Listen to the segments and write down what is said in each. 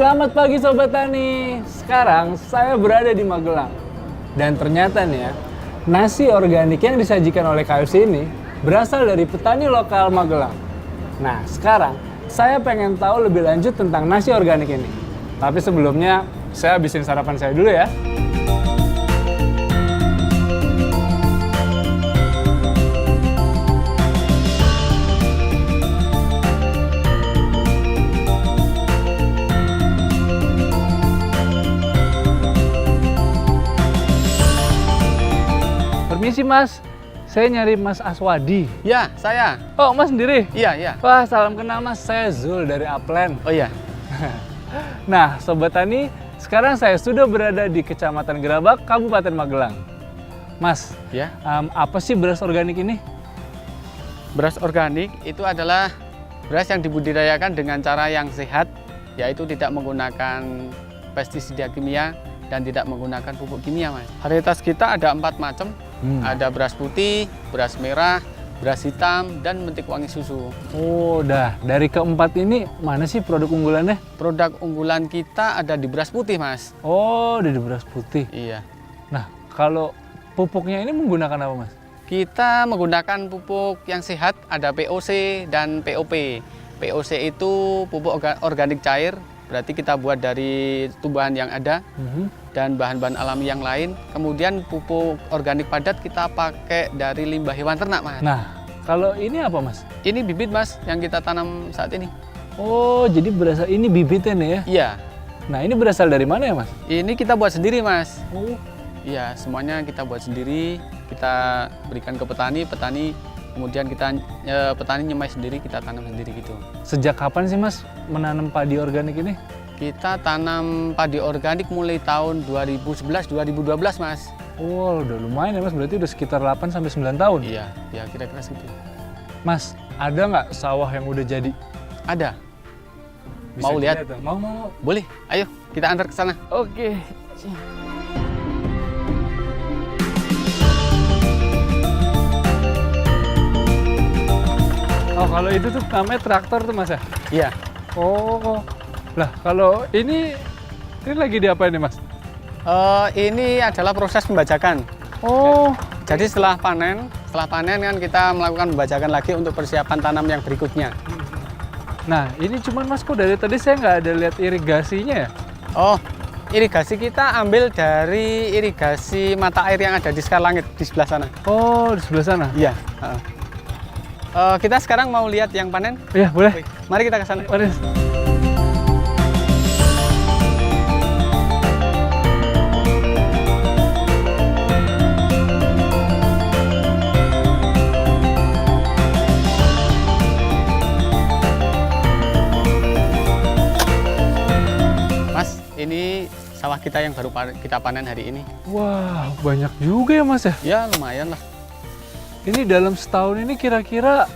Selamat pagi Sobat Tani. Sekarang saya berada di Magelang. Dan ternyata nih ya, nasi organik yang disajikan oleh KFC ini berasal dari petani lokal Magelang. Nah, sekarang saya pengen tahu lebih lanjut tentang nasi organik ini. Tapi sebelumnya, saya habisin sarapan saya dulu ya. Permisi Mas, saya nyari Mas Aswadi. Ya, saya. Oh, Mas sendiri? Iya, iya. Wah, salam kenal Mas, saya Zul dari Upland. Oh iya. Nah, Sobat Tani, sekarang saya sudah berada di Kecamatan Gerabak, Kabupaten Magelang. Mas, Ya. Apa sih beras organik ini? Beras organik itu adalah beras yang dibudidayakan dengan cara yang sehat, yaitu tidak menggunakan pestisida kimia dan tidak menggunakan pupuk kimia, Mas. Varietas kita ada 4 macam. Ada beras putih, beras merah, beras hitam, dan mentik wangi susu. Oh, dah. Dari keempat ini, mana sih produk unggulannya? Produk unggulan kita ada di beras putih, Mas. Oh, dari beras putih. Iya. Nah, kalau pupuknya ini menggunakan apa, Mas? Kita menggunakan pupuk yang sehat, ada POC dan POP. POC itu pupuk organik cair, berarti kita buat dari tumbuhan yang ada dan bahan-bahan alami yang lain. Kemudian pupuk organik padat kita pakai dari limbah hewan ternak, Mas. Nah, kalau ini apa, Mas? Ini bibit, Mas, yang kita tanam saat ini. Oh, jadi berasal ini bibitnya nih ya? Iya. Nah, ini berasal dari mana ya, Mas? Ini kita buat sendiri, Mas. Oh, Iya, semuanya kita buat sendiri. Kita berikan ke petani, kemudian petani nyemai sendiri, kita tanam sendiri gitu. sejak kapan sih, Mas, menanam padi organik ini? Kita tanam padi organik mulai tahun 2011-2012, Mas. Oh, udah lumayan ya, Mas. Berarti udah sekitar 8-9 tahun. Iya, ya kira-kira segitu. Mas, ada nggak sawah yang udah jadi? Ada. Bisa Mau lihat? dilihat, Mau. Boleh, ayo kita antar ke sana. Oke. Oh, kalau itu tuh namanya traktor tuh, Mas ya? Iya. Oh, lah kalau ini lagi diapain nih, Mas? Ini adalah proses pembajakan. Oh, Jadi setelah panen kan kita melakukan pembajakan lagi untuk persiapan tanam yang berikutnya. nah ini cuman Mas, kok dari tadi saya nggak ada lihat irigasinya ya? Oh, irigasi kita ambil dari irigasi mata air yang ada di Sekarlangit di sebelah sana. Oh, di sebelah sana? Iya. Kita sekarang mau lihat yang panen. Iya, boleh. Mari kita ke sana. Mari. Mas, ini sawah kita yang baru kita panen hari ini. Wah, banyak juga ya, Mas ya? Ya, lumayan lah. Ini dalam setahun ini kira-kira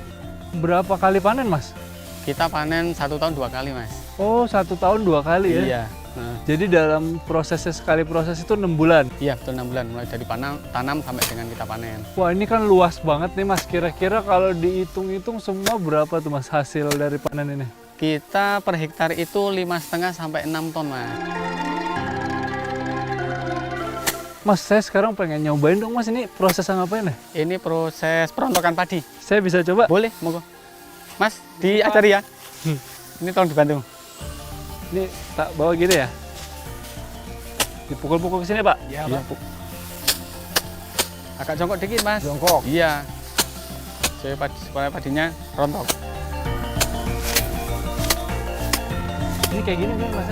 berapa kali panen, Mas? Kita panen 1 tahun 2 kali, Mas. Oh, 1 tahun 2 kali ya? Iya. Nah, Jadi dalam prosesnya sekali proses itu 6 bulan. iya, betul 6 bulan. Mulai dari tanam sampai dengan kita panen. Wah, ini kan luas banget nih, Mas. Kira-kira kalau dihitung-hitung semua berapa tuh, Mas, hasil dari panen ini? Kita per hektar itu 5,5 sampai 6 ton, Mas. Mas, saya sekarang pengen nyobain dong, Mas. Ini proses ngapain ya? Ini proses perontokan padi. Saya bisa coba? Boleh, monggo. Mas, diajari ya. Ini tolong dibantu. Ini tak bawa gini ya? Dipukul-pukul ke sini, Pak? Iya, Pak. Agak jongkok dikit, Mas. Jongkok? Iya. Supaya padinya rontok. Ini kayak gini kan, Mas?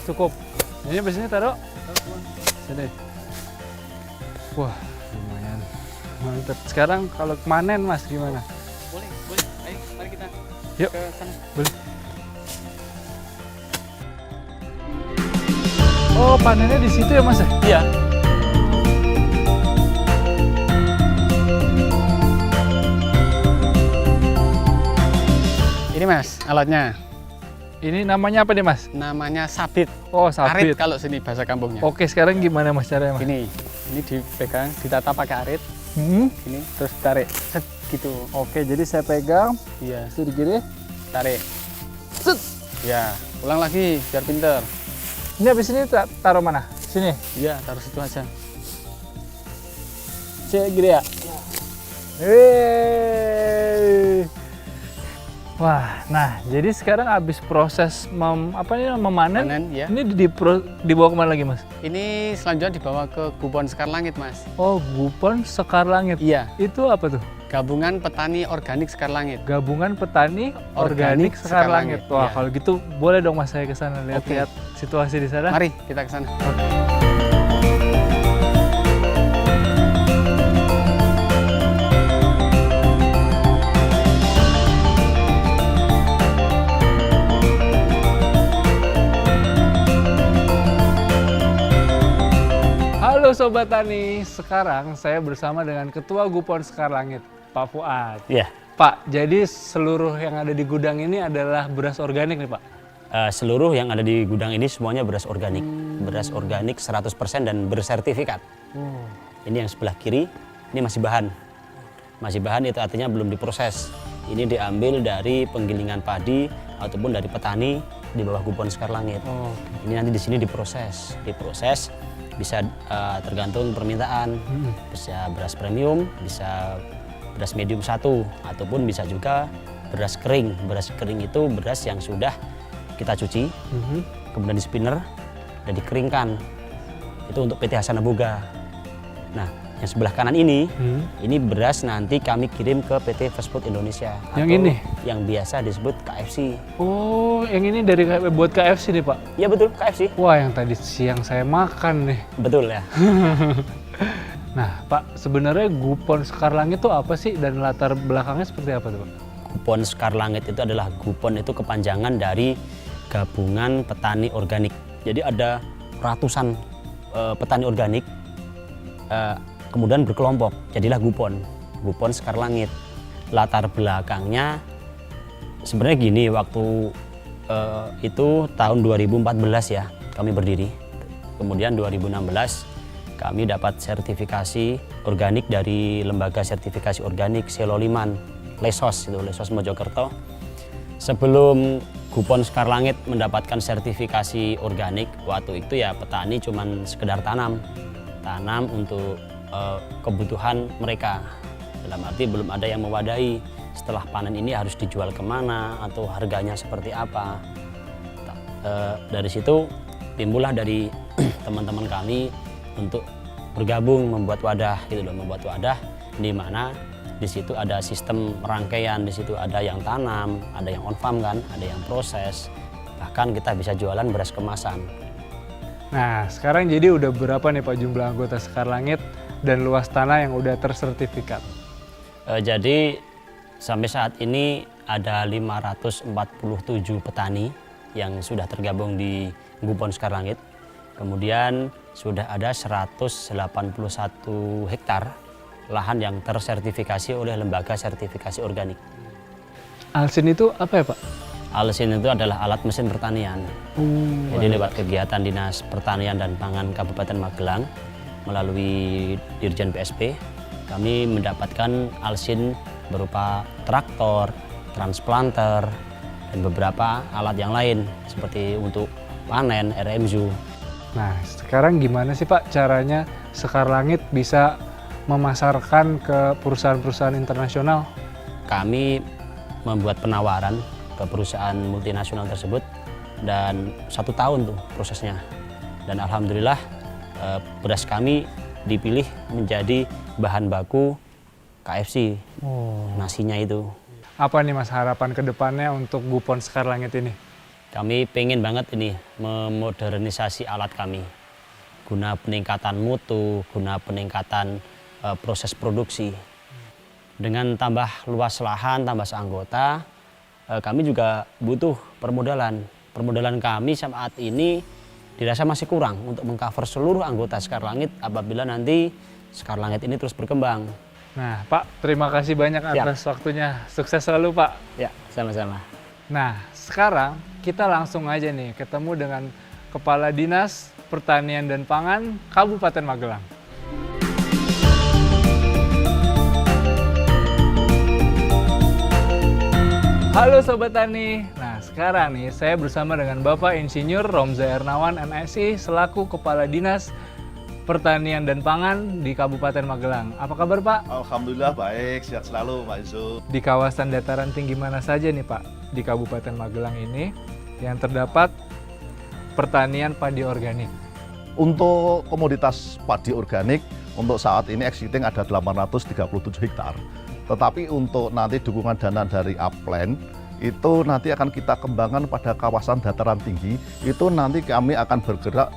Cukup. Ini biasanya taruh sini. Wah, lumayan. Mantap. Sekarang kalau panen, Mas, gimana? Boleh, boleh. Ayo, mari kita Yuk. ke sana. Boleh. Oh, panennya di situ ya, Mas ya? Iya. Ini, Mas, alatnya. Ini namanya apa nih Mas? Namanya sabit. Oh, Arit sabit. kalau sini bahasa kampungnya. Oke, sekarang gimana Mas caranya Mas? Ini dipegang, ditata pakai arit. Hmm? Ini terus tarik, set gitu. Oke, jadi saya pegang, Iya, sedikit gini. tarik. Set. Ya, ulang lagi biar pinter. Ini habis ini taruh mana? Sini. Iya, taruh situ aja. Cek gini ya. Hei. Wah, nah jadi sekarang habis proses memanen, Panen, ya. ini dibawa kemana lagi Mas? Ini selanjutnya dibawa ke Gubon Sekar Langit, Mas. Oh, Gupon Sekar Langit. Iya, Itu apa tuh? Gabungan Petani Organik Sekar Langit. Gabungan Petani Organik Organik Sekar Sekar Langit. Langit, Wah, iya. kalau gitu boleh dong Mas saya ke sana lihat-lihat situasi di sana. Mari kita ke sana. Halo Sobat Tani, sekarang saya bersama dengan Ketua Gupon Sekar Langit, Pak Fuad. Iya, Pak, jadi seluruh yang ada di gudang ini adalah beras organik nih Pak? seluruh yang ada di gudang ini semuanya beras organik. Beras organik 100% dan bersertifikat. Ini yang sebelah kiri, ini masih bahan. Masih bahan itu artinya belum diproses. Ini diambil dari penggilingan padi ataupun dari petani di bawah Gupon Sekar Langit. Oh. Ini nanti di sini diproses. Diproses bisa tergantung permintaan. Bisa beras premium, bisa beras medium 1 ataupun bisa juga beras kering. Beras kering itu beras yang sudah kita cuci, kemudian di spinner dan dikeringkan. Itu untuk PT Hasana Boga. Nah, yang sebelah kanan ini beras nanti kami kirim ke PT Fast Food Indonesia. Yang atau ini? Yang biasa disebut KFC. Oh, yang ini dari buat KFC nih Pak? Iya betul, KFC. Wah, yang tadi siang saya makan nih. Betul ya. Nah, Pak, sebenarnya Gupon Sekar Langit itu apa sih dan latar belakangnya seperti apa tuh Pak? Gupon Sekar Langit itu adalah Gupon itu kepanjangan dari Gabungan Petani Organik. Jadi ada ratusan petani organik kemudian berkelompok, jadilah Gupon Sekar Langit. Latar belakangnya sebenarnya gini, waktu itu tahun 2014 ya kami berdiri. Kemudian 2016 kami dapat sertifikasi organik dari Lembaga Sertifikasi Organik Seloliman, Lesos Mojokerto. Sebelum Gupon Sekar Langit mendapatkan sertifikasi organik, waktu itu ya petani cuman sekedar tanam untuk kebutuhan mereka. Dalam arti belum ada yang mewadahi setelah panen ini harus dijual kemana atau harganya seperti apa. Dari situ timbullah dari teman-teman kami untuk bergabung membuat wadah di mana di situ ada sistem rangkaian, di situ ada yang tanam, ada yang on farm kan, ada yang proses, bahkan kita bisa jualan beras kemasan. Nah, sekarang jadi udah berapa nih Pak jumlah anggota Sekar Langit dan luas tanah yang udah tersertifikat? Jadi sampai saat ini ada 547 petani yang sudah tergabung di Gupon Sekar Langit. Kemudian sudah ada 181 hektar lahan yang tersertifikasi oleh Lembaga Sertifikasi Organik. Alsin itu apa ya Pak? Alsin itu adalah alat mesin pertanian. Jadi lewat kegiatan Dinas Pertanian dan Pangan Kabupaten Magelang melalui Dirjen PSP, kami mendapatkan alsin berupa traktor, transplanter, dan beberapa alat yang lain seperti untuk panen, RMZU. Nah, sekarang gimana sih Pak caranya Sekar Langit bisa memasarkan ke perusahaan-perusahaan internasional? Kami membuat penawaran ke perusahaan multinasional tersebut dan 1 tahun tuh prosesnya. Dan alhamdulillah beras kami dipilih menjadi bahan baku KFC, nasinya itu. Apa nih Mas harapan ke depannya untuk Gupon Sekar Langit ini? Kami pengen banget ini memodernisasi alat kami guna peningkatan mutu, guna peningkatan proses produksi. Dengan tambah luas lahan, tambah anggota, kami juga butuh permodalan. Permodalan kami saat ini dirasa masih kurang untuk mengcover seluruh anggota Sekar Langit apabila nanti Sekar Langit ini terus berkembang. Nah, Pak, terima kasih banyak atas waktunya. Sukses selalu, Pak. Ya, sama-sama. Nah, sekarang kita langsung aja nih ketemu dengan Kepala Dinas Pertanian dan Pangan Kabupaten Magelang. Halo Sobat Tani, nah sekarang nih saya bersama dengan Bapak Insinyur Romza Ernawan MSI selaku Kepala Dinas Pertanian dan Pangan di Kabupaten Magelang. Apa kabar Pak? Alhamdulillah baik, sehat selalu Pak Yusuf. Di kawasan dataran tinggi mana saja nih Pak di Kabupaten Magelang ini yang terdapat pertanian padi organik? Untuk komoditas padi organik, untuk saat ini existing ada 837 hektar. Tetapi untuk nanti dukungan dana dari Upland, itu nanti akan kita kembangkan pada kawasan dataran tinggi, itu nanti kami akan bergerak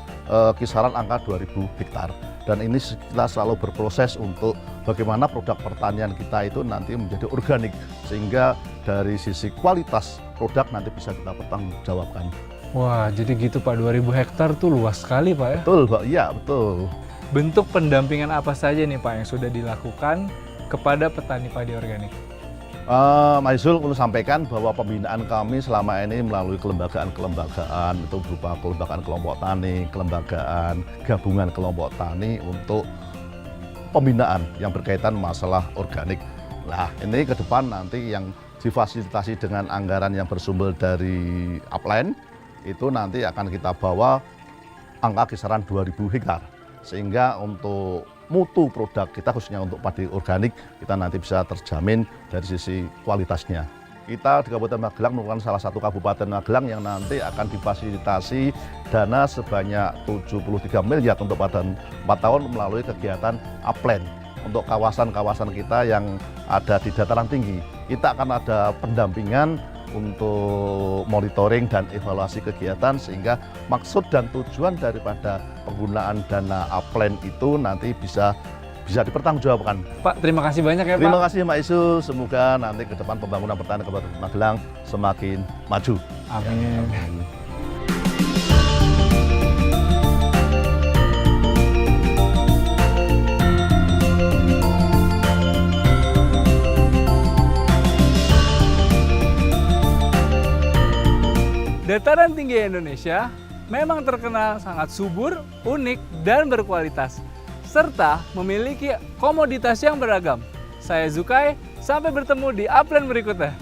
kisaran angka 2000 hektar. Dan ini kita selalu berproses untuk bagaimana produk pertanian kita itu nanti menjadi organik, sehingga dari sisi kualitas produk nanti bisa kita pertanggungjawabkan. Wah, jadi gitu Pak, 2000 hektar tuh luas sekali Pak ya? Betul Pak, iya betul. Bentuk pendampingan apa saja nih Pak yang sudah dilakukan kepada petani padi organik? Mas Yusuf perlu sampaikan bahwa pembinaan kami selama ini melalui kelembagaan-kelembagaan, itu berupa kelembagaan kelompok tani, kelembagaan gabungan kelompok tani untuk pembinaan yang berkaitan masalah organik. Nah, ini ke depan nanti yang difasilitasi dengan anggaran yang bersumber dari Upland, itu nanti akan kita bawa angka kisaran 2000 hektar. Sehingga untuk mutu produk kita khususnya untuk padi organik kita nanti bisa terjamin dari sisi kualitasnya. Kita di Kabupaten Magelang merupakan salah satu kabupaten Magelang yang nanti akan difasilitasi dana sebanyak 73 miliar untuk pada 4 tahun melalui kegiatan Upland. Untuk kawasan-kawasan kita yang ada di dataran tinggi, kita akan ada pendampingan untuk monitoring dan evaluasi kegiatan, sehingga maksud dan tujuan daripada penggunaan dana Upland itu nanti bisa dipertanggungjawabkan. Pak, terima kasih banyak ya Pak. Terima kasih Pak Isu, semoga nanti ke depan pembangunan pertanian Kabupaten Magelang semakin maju. Amin. Dataran tinggi Indonesia memang terkenal sangat subur, unik, dan berkualitas, serta memiliki komoditas yang beragam. Saya Zukai, sampai bertemu di Upland berikutnya.